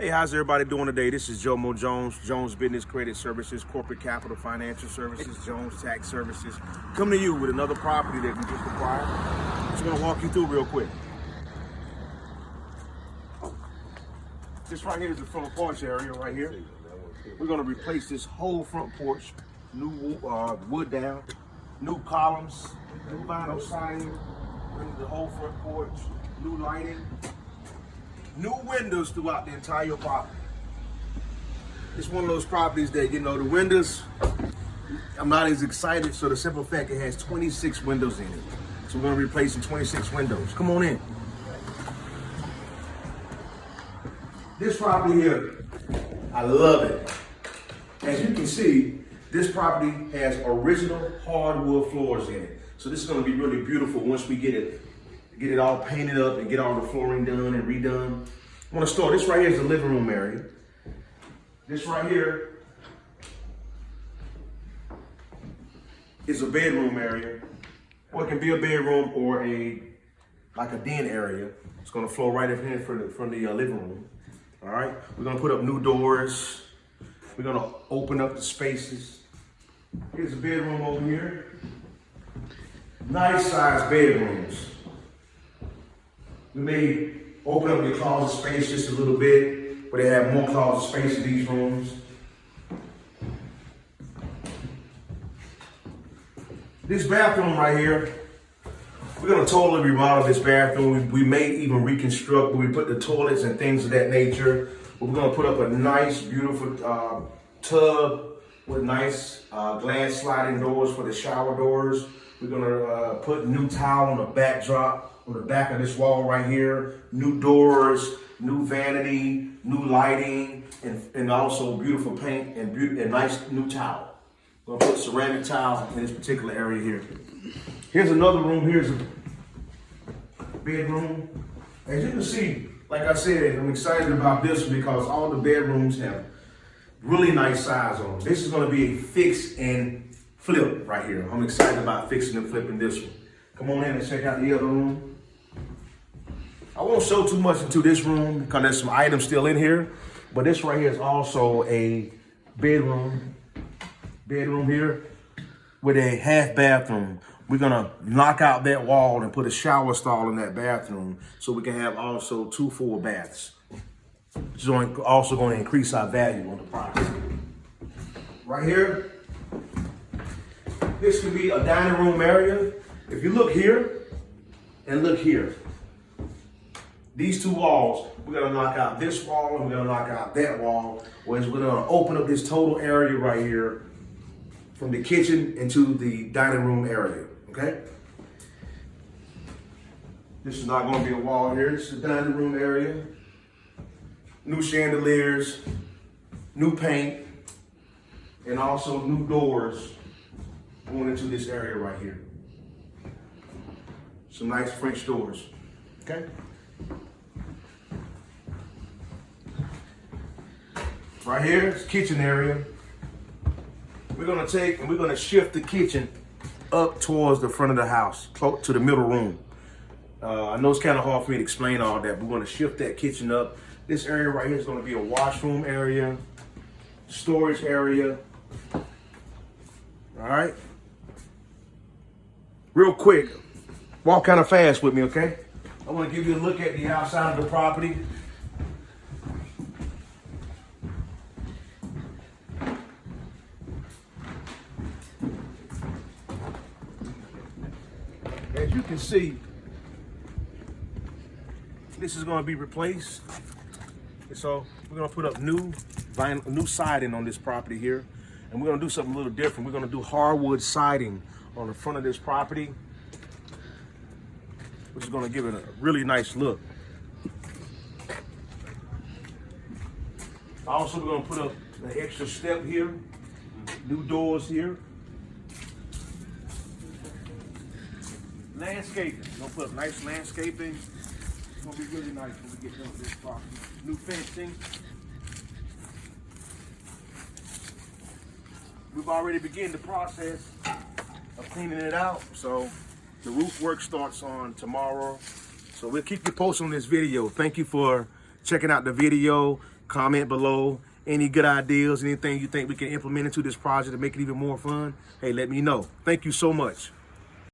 Hey, how's everybody doing today? This is Jomo Jones, Jones Business Credit Services, Corporate Capital Financial Services, Jones Tax Services. Coming to you with another property that we just acquired. Just gonna walk you through real quick. This right here is the front porch area right here. We're gonna replace this whole front porch, new wood down, new columns, new vinyl siding, the whole front porch, new lighting. New windows throughout the entire property. It's one of those properties that, you know, the windows, I'm not as excited, so the simple fact it has 26 windows in it. So we're gonna replace the 26 windows. Come on in. This property here, I love it. As you can see, this property has original hardwood floors in it. So this is gonna be really beautiful once we get it all painted up and get all the flooring done and redone. I want to start. This right here is the living room area. This right here is a bedroom area, or it can be a bedroom or like a den area. It's going to flow right up here from the living room. All right. We're going to put up new doors. We're going to open up the spaces. Here's a bedroom over here. Nice sized bedrooms. We may open up the closet space just a little bit, but they have more closet space in these rooms. This bathroom right here, we're gonna totally remodel this bathroom. We may even reconstruct where we put the toilets and things of that nature. But we're gonna put up a nice, beautiful tub with nice glass sliding doors for the shower doors. We're gonna put new tile on the backdrop. On the back of this wall right here, new doors, new vanity, new lighting, and also beautiful paint and nice new tile. We're gonna put ceramic tile in this particular area here. Here's another room. Here's a bedroom. As you can see, like I said, I'm excited about this because all the bedrooms have really nice size on them. This is gonna be a fix and flip right here. I'm excited about fixing and flipping this one. Come on in and check out the other room. I won't show too much into this room because there's some items still in here, but this right here is also a bedroom here with a half bathroom. We're gonna knock out that wall and put a shower stall in that bathroom so we can have also 2 full baths. Which is also going to increase our value on the property. Right here, this could be a dining room area. If you look here and look here, these 2 walls, we're gonna knock out this wall and we're gonna knock out that wall, whereas we're gonna open up this total area right here from the kitchen into the dining room area, okay? This is not gonna be a wall here, this is the dining room area. New chandeliers, new paint, and also new doors going into this area right here. Some nice French doors, okay? Right here is kitchen area. We're gonna take and we're gonna shift the kitchen up towards the front of the house, close to the middle room. I know it's kind of hard for me to explain all that, but we're gonna shift that kitchen up. This area right here is gonna be a washroom area, storage area. All right. Real quick, walk kind of fast with me, okay? I want to give you a look at the outside of the property. As you can see, this is going to be replaced. So we're going to put up new siding on this property here. And we're going to do something a little different. We're going to do hardwood siding on the front of this property, which is going to give it a really nice look. Also, we're going to put up an extra step here, new doors here. Landscaping, we're going to put up nice landscaping. It's going to be really nice when we get done with this property. New fencing. We've already begun the process of cleaning it out, so the roof work starts on tomorrow. So we'll keep you posted on this video. Thank you for checking out the video. Comment below any good ideas, anything you think we can implement into this project to make it even more fun. Hey, let me know. Thank you so much.